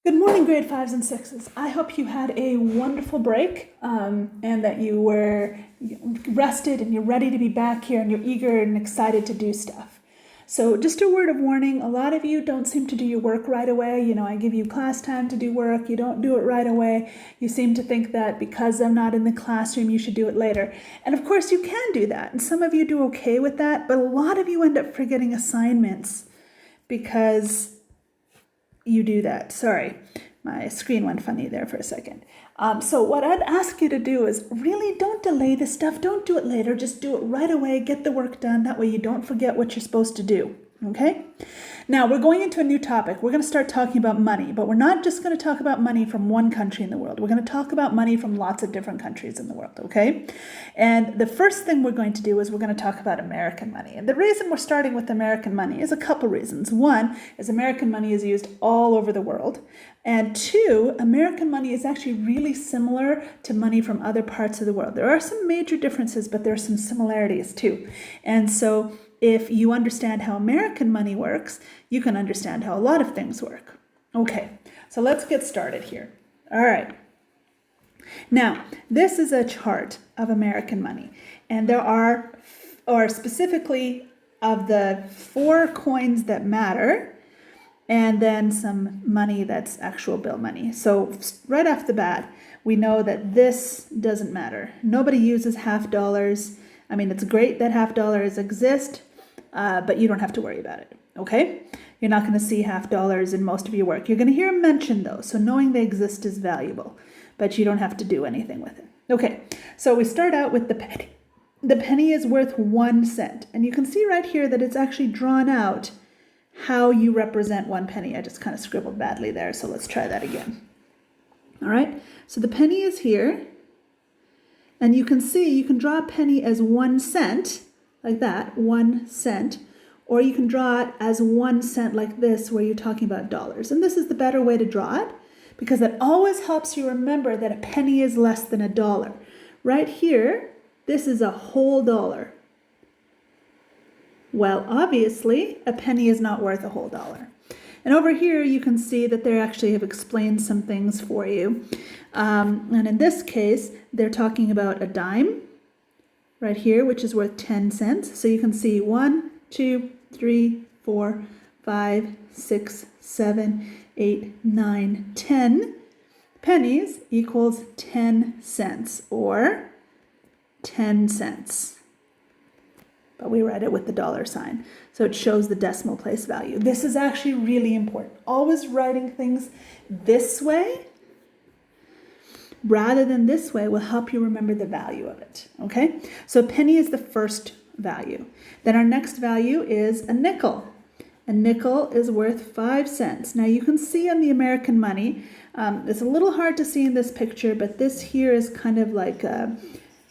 Good morning, grade 5s and 6s. I hope you had a wonderful break and that you were rested and you're ready to be back here and you're eager and excited to do stuff. So just a word of warning, a lot of you don't seem to do your work right away. You know, I give you class time to do work, you don't do it right away. You seem to think that because I'm not in the classroom, you should do it later. And of course you can do that, and some of you do okay with that, but a lot of you end up forgetting assignments because you do that. Sorry, my screen went funny there for a second. So what I'd ask you to do is really don't delay this stuff. Don't do it later. Just do it right away. Get the work done. That way you don't forget what you're supposed to do. Okay? Now we're going into a new topic. We're going to start talking about money, but we're not just going to talk about money from one country in the world. We're going to talk about money from lots of different countries in the world, okay? And the first thing we're going to do is we're going to talk about American money. And the reason we're starting with American money is a couple reasons. One is American money is used all over the world. And two, American money is actually really similar to money from other parts of the world. There are some major differences, but there are some similarities too. And so if you understand how American money works, you can understand how a lot of things work. Okay, so let's get started here. All right. Now, this is a chart of American money, and there are, or specifically of the 4 coins that matter, and then some money that's actual bill money. So right off the bat, we know that this doesn't matter. Nobody uses half dollars. I mean, it's great that half dollars exist, but you don't have to worry about it, okay? You're not going to see half dollars in most of your work. You're going to hear them mentioned though, so knowing they exist is valuable, but you don't have to do anything with it. Okay, so we start out with the penny. The penny is worth 1 cent, and you can see right here that it's actually drawn out how you represent 1 penny. I just kind of scribbled badly there, so let's try that again. All right, so the penny is here, and you can see you can draw a penny as 1 cent, like that, 1 cent, or you can draw it as 1 cent like this, where you're talking about dollars. And this is the better way to draw it, because that always helps you remember that a penny is less than a dollar. Right here, this is a whole dollar. Well, obviously, a penny is not worth a whole dollar. And over here, you can see that they actually have explained some things for you. And in this case, they're talking about a dime right here, which is worth 10 cents. So you can see 1, 2, 3, 4, 5, 6, 7, 8, 9, 10 pennies equals 10 cents or 10 cents. But we write it with the dollar sign, so it shows the decimal place value. This is actually really important. Always writing things this way rather than this way will help you remember the value of it, okay? So a penny is the first value. Then our next value is a nickel. A nickel is worth 5 cents. Now you can see on the American money, it's a little hard to see in this picture, but this here is kind of like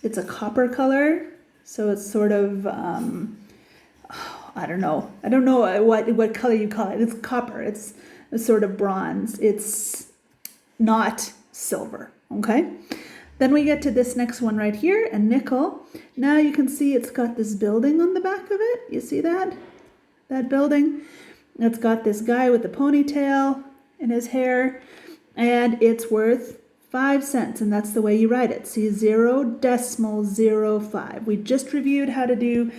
it's a copper color. So it's sort of, I don't know what color you call it. It's copper. It's a sort of bronze. It's not silver, okay? Then we get to this next one right here, a nickel. Now you can see it's got this building on the back of it. You see that? That building? It's got this guy with a ponytail in his hair, and it's worth 5 cents, and that's the way you write it. See, 0.05. We just reviewed how to do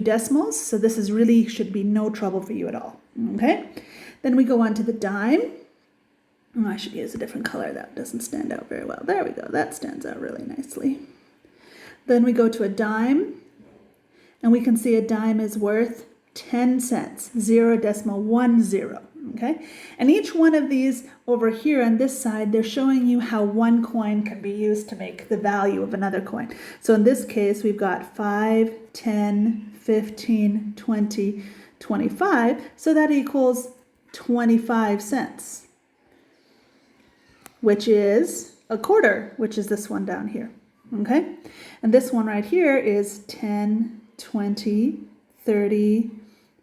decimals, so this is really should be no trouble for you at all. Okay. Then we go on to the dime. Oh, I should use a different color. That doesn't stand out very well. There we go. That stands out really nicely. Then we go to a dime, and we can see a dime is worth 10 cents. 0.10. Okay, and each one of these over here on this side, they're showing you how 1 coin can be used to make the value of another coin. So in this case, we've got 5, 10, 15, 20, 25. So that equals 25 cents, which is a quarter, which is this one down here. Okay, and this one right here is 10, 20, 30,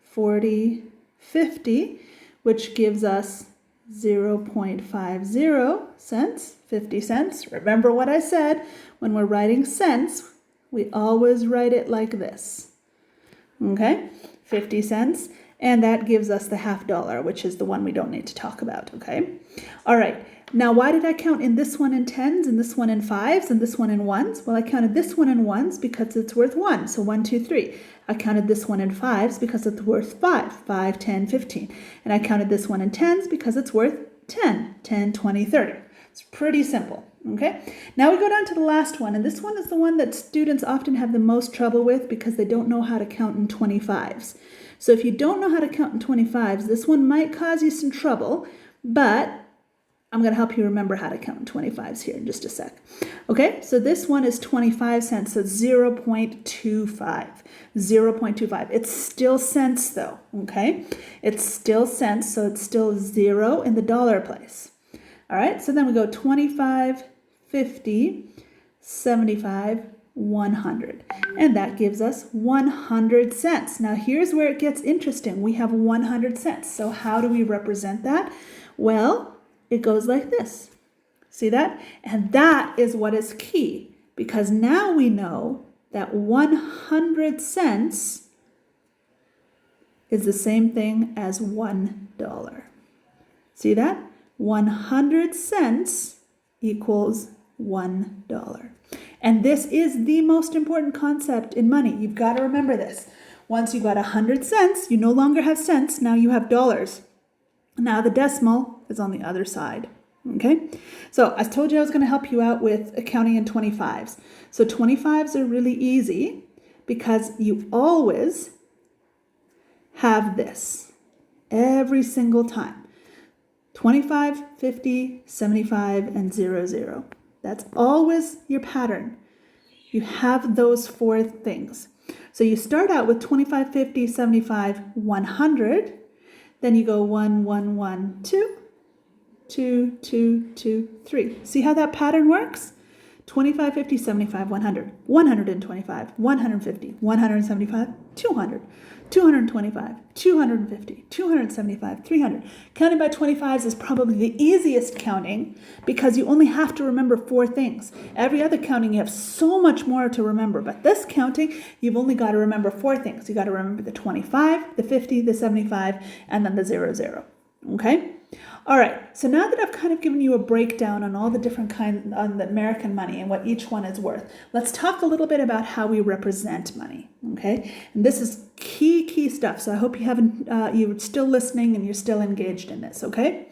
40, 50. Which gives us 0.50 cents, 50 cents. Remember what I said, when we're writing cents, we always write it like this, okay? 50 cents. and that gives us the $50, which is the one we don't need to talk about, okay? All right, now why did I count in this one in tens, and this one in fives, and this one in ones? Well, I counted this one in ones because it's worth 1, so 1, 2, 3. I counted this one in fives because it's worth 5, 5, 10, 15. And I counted this one in tens because it's worth 10, 10, 20, 30. It's pretty simple, okay? Now we go down to the last one, and this one is the one that students often have the most trouble with because they don't know how to count in 25s. So if you don't know how to count in 25s, this one might cause you some trouble, but I'm going to help you remember how to count in 25s here in just a sec. Okay, so this one is 25 cents, so 0.25. 0.25. It's still cents though, okay? It's still cents, so it's still 0 in the dollar place. All right, so then we go 25, 50, 75, 100. And that gives us 100 cents. Now here's where it gets interesting. We have 100 cents. So how do we represent that? Well, it goes like this. See that? And that is what is key, because now we know that 100 cents is the same thing as $1. See that? 100 cents equals $1. And this is the most important concept in money. You've got to remember this. Once you've got 100 cents, you no longer have cents, now you have dollars. Now the decimal is on the other side, okay? So I told you I was going to help you out with accounting in 25s. So 25s are really easy because you always have this every single time. 25, 50, 75, and 00. That's always your pattern. You have those 4 things. So you start out with 25, 50, 75, 100. Then you go 1, 1, 1, 2, 2, 2, 2, 3. See how that pattern works? 25, 50, 75, 100, 125, 150, 175, 200, 225, 250, 275, 300. Counting by 25s is probably the easiest counting because you only have to remember 4 things. Every other counting, you have so much more to remember. But this counting, you've only got to remember 4 things. You got to remember the 25, the 50, the 75, and then the 00. Okay? All right, so now that I've kind of given you a breakdown on all the different kinds on the American money and what each one is worth, let's talk a little bit about how we represent money, okay? And this is key stuff, so I hope you're still listening and you're still engaged in this, okay?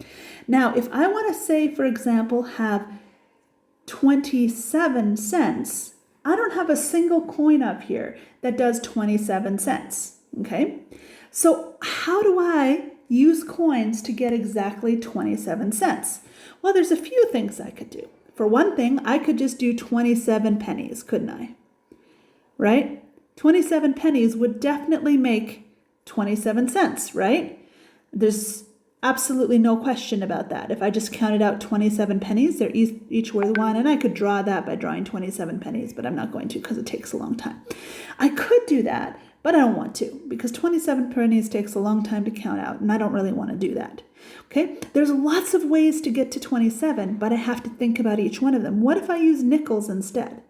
Now, if I want to say, for example, have 27 cents, I don't have a single coin up here that does 27 cents, okay? So how do I use coins to get exactly 27 cents? Well, there's a few things I could do. For one thing, I could just do 27 pennies, couldn't I? Right? 27 pennies would definitely make 27 cents, right? There's absolutely no question about that. If I just counted out 27 pennies, they're each worth 1, and I could draw that by drawing 27 pennies, but I'm not going to because it takes a long time. I could do that, but I don't want to because 27 pennies takes a long time to count out, and I don't really want to do that. Okay, there's lots of ways to get to 27, but I have to think about each one of them. What if I use nickels instead?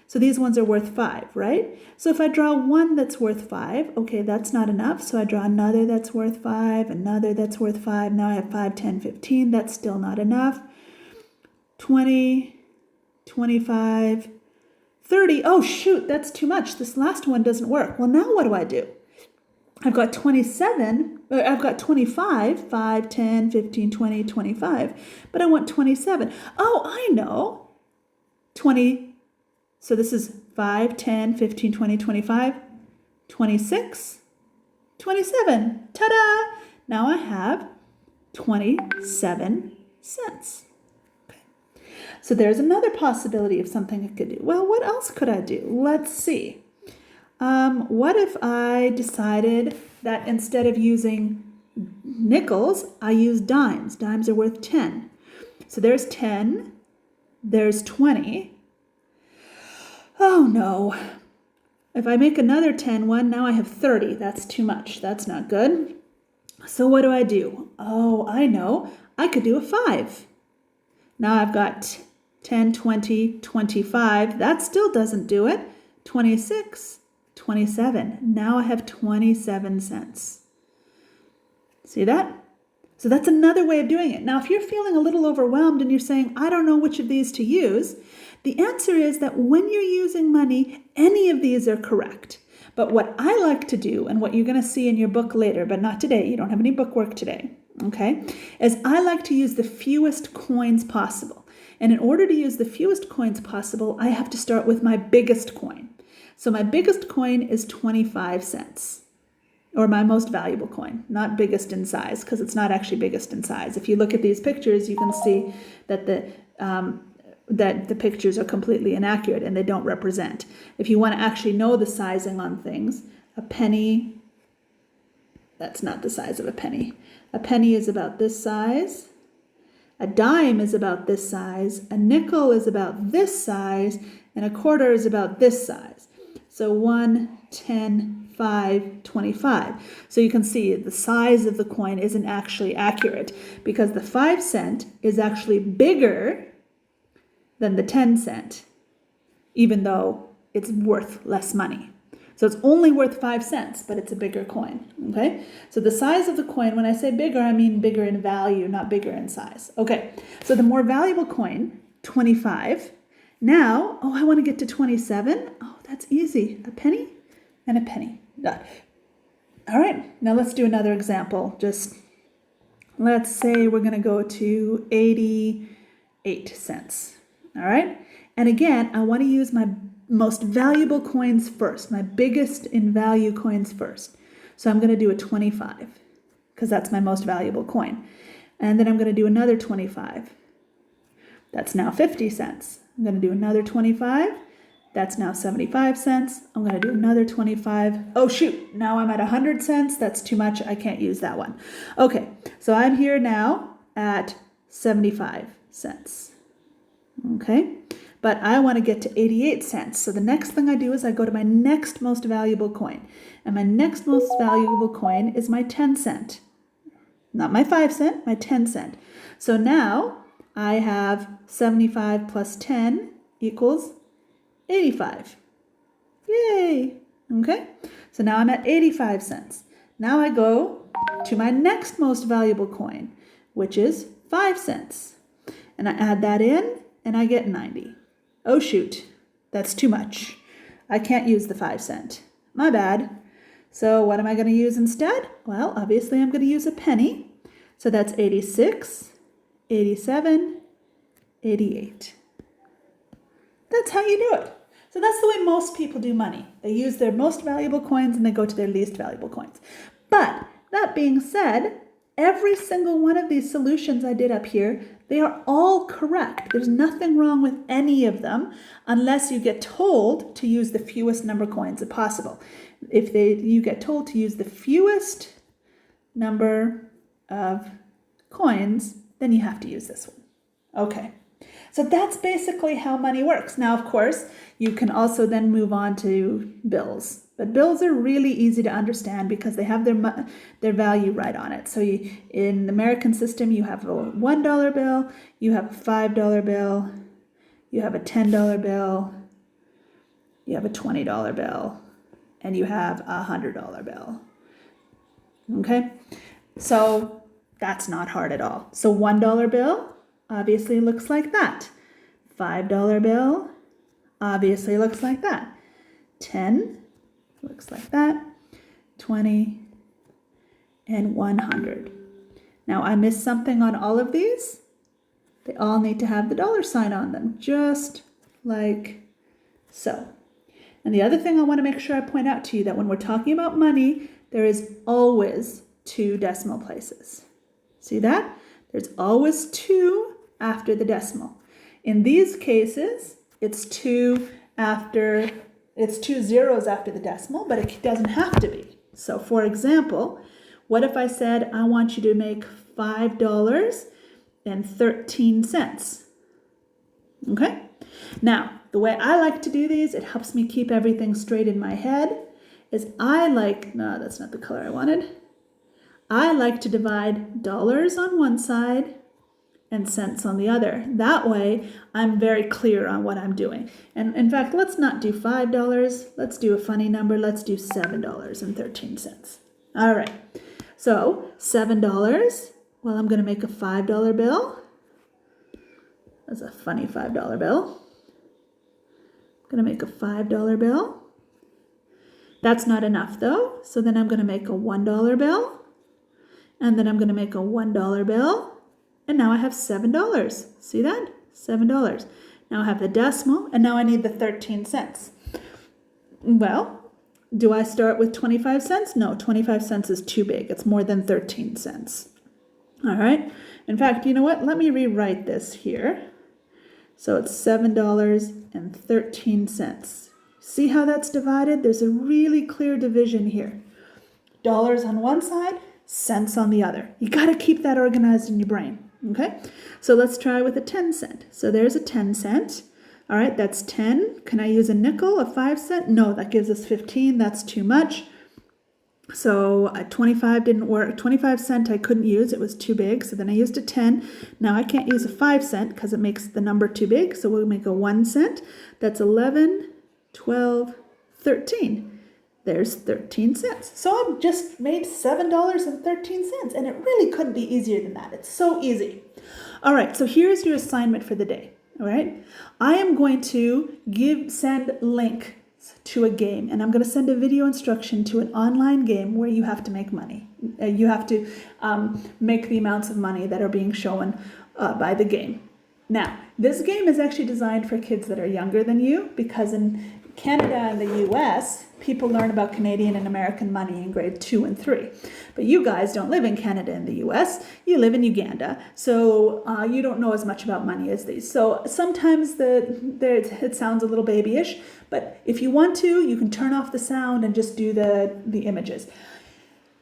So these ones are worth 5, right? So if I draw one that's worth 5, okay, that's not enough. So I draw another that's worth 5, another that's worth 5. Now I have 5, 10, 15. That's still not enough. 20, 25, 30. Oh, shoot, that's too much. This last one doesn't work. Well, now what do? I've got 25, 5, 10, 15, 20, 25, but I want 27. Oh, I know. 20. So this is 5, 10, 15, 20, 25, 26, 27. Ta-da! Now I have 27 cents. Okay. So there's another possibility of something I could do. Well, what else could I do? Let's see. What if I decided that instead of using nickels, I use dimes? Dimes are worth 10. So there's 10, there's 20. Oh no. If I make another 10 one, now I have 30. That's too much. That's not good. So what do? Oh, I know. I could do a 5. Now I've got 10, 20, 25. That still doesn't do it. 26, 27. Now I have 27 cents. See that? So that's another way of doing it. Now, if you're feeling a little overwhelmed and you're saying, I don't know which of these to use, the answer is that when you're using money, any of these are correct. But what I like to do, and what you're going to see in your book later, but not today, you don't have any book work today, okay, is I like to use the fewest coins possible. And in order to use the fewest coins possible, I have to start with my biggest coin. So my biggest coin is 25 cents. Or my most valuable coin, not biggest in size, because it's not actually biggest in size. If you look at these pictures, you can see that the pictures are completely inaccurate and they don't represent. If you want to actually know the sizing on things, a penny, that's not the size of a penny. A penny is about this size. A dime is about this size. A nickel is about this size. And a quarter is about this size. So 1, 10, 5, 25. So you can see the size of the coin isn't actually accurate because the 5 cent is actually bigger than the 10 cent, even though it's worth less money. So it's only worth 5 cents, but it's a bigger coin, okay? So the size of the coin, when I say bigger, I mean bigger in value, not bigger in size. Okay, so the more valuable coin, 25. Now, I want to get to 27. Oh, that's easy. A penny and a penny. Done. All right, now let's do another example. Just let's say we're going to go to 88 cents. All right, and again, I want to use my most valuable coins first, my biggest in value coins first. So I'm going to do a 25 because that's my most valuable coin. And then I'm going to do another 25. That's now 50 cents. I'm going to do another 25. That's now 75 cents. I'm going to do another 25. Oh, shoot. Now I'm at 100 cents. That's too much. I can't use that one. Okay, so I'm here now at 75 cents. Okay, but I want to get to 88 cents. So the next thing I do is I go to my next most valuable coin. And my next most valuable coin is my 10 cent. Not my 5 cent, my 10 cent. So now I have 75 plus 10 equals 85. Yay! Okay, so now I'm at 85 cents. Now I go to my next most valuable coin, which is 5 cents. And I add that in, and I get 90. Oh shoot, that's too much. I can't use the 5 cent. My bad. So what am I going to use instead? Well, obviously I'm going to use a penny. So that's 86, 87, 88. That's how you do it. So that's the way most people do money. They use their most valuable coins and they go to their least valuable coins. But that being said, every single one of these solutions I did up here, they are all correct. There's nothing wrong with any of them unless you get told to use the fewest number of coins possible. If you get told to use the fewest number of coins, then you have to use this one. Okay. So that's basically how money works. Now, of course, you can also then move on to bills. But bills are really easy to understand because they have their value right on it. So in the American system, you have a $1 bill, you have a $5 bill, you have a $10 bill, you have a $20 bill, and you have a $100 bill. Okay? So that's not hard at all. So $1 bill obviously looks like that. $5 bill obviously looks like that. 10 looks like that. 20 and 100. Now I missed something on all of these. They all need to have the dollar sign on them, just like so. And the other thing I want to make sure I point out to you that when we're talking about money, there is always 2 decimal places. See that? There's always 2 after the decimal. In these cases, it's 2 zeros after the decimal, but it doesn't have to be. So for example, what if I said I want you to make $5.13? Okay? Now, the way I like to do these, it helps me keep everything straight in my head, is no, that's not the color I wanted. I like to divide dollars on one side and cents on the other. That way, I'm very clear on what I'm doing. And in fact, let's not do $5. Let's do a funny number. Let's do $7.13. All right. So $7, well, I'm going to make a $5 bill. That's a funny $5 bill. I'm going to make a $5 bill. That's not enough though. So then I'm going to make a $1 bill. And then I'm going to make a $1 bill. And now I have $7. See that? $7. Now I have the decimal, and now I need the 13 cents. Well, do I start with 25 cents? No, 25 cents is too big. It's more than 13 cents. All right. In fact, you know what? Let me rewrite this here. So it's $7.13. See how that's divided? There's a really clear division here. Dollars on one side, cents on the other. You got to keep that organized in your brain. Okay, so let's try with a 10 cent. So there's a 10 cent. All right, that's 10. Can I use a nickel, a 5 cent? No, that gives us 15. That's too much. So 25 didn't work. 25 cent I couldn't use. It was too big. So then I used a 10. Now I can't use a 5 cent because it makes the number too big. So we'll make a 1 cent. That's 11, 12, 13. There's 13 cents. So I've just made $7.13, and it really couldn't be easier than that. It's so easy. All right, so here's your assignment for the day. All right, I am going to send links to a game, and I'm going to send a video instruction to an online game where you have to make money. You have to make the amounts of money that are being shown by the game. Now, this game is actually designed for kids that are younger than you, because in Canada and the US, people learn about Canadian and American money in grade 2 and 3. But you guys don't live in Canada and the US, you live in Uganda, so you don't know as much about money as these. So sometimes it sounds a little babyish, but if you want to, you can turn off the sound and just do the images.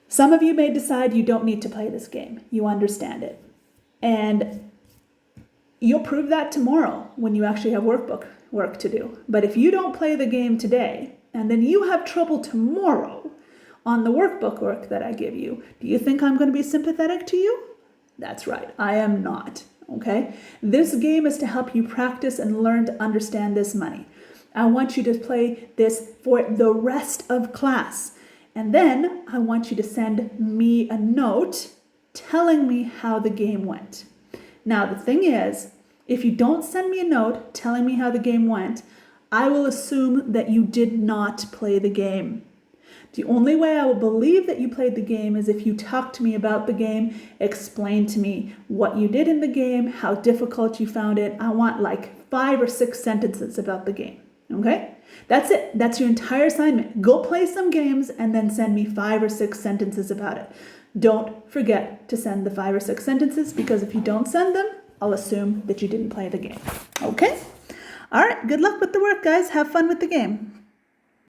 Some of you may decide you don't need to play this game. You understand it. And you'll prove that tomorrow when you actually have work to do. But if you don't play the game today, and then you have trouble tomorrow on the workbook work that I give you, do you think I'm going to be sympathetic to you? That's right, I am not, okay? This game is to help you practice and learn to understand this money. I want you to play this for the rest of class. And then I want you to send me a note telling me how the game went. Now, the thing is, if you don't send me a note telling me how the game went, I will assume that you did not play the game. The only way I will believe that you played the game is if you talk to me about the game, explain to me what you did in the game, how difficult you found it. I want like 5 or 6 sentences about the game, okay? That's it. That's your entire assignment. Go play some games and then send me 5 or 6 sentences about it. Don't forget to send the 5 or 6 sentences, because if you don't send them, I'll assume that you didn't play the game. Okay? All right, good luck with the work, guys. Have fun with the game.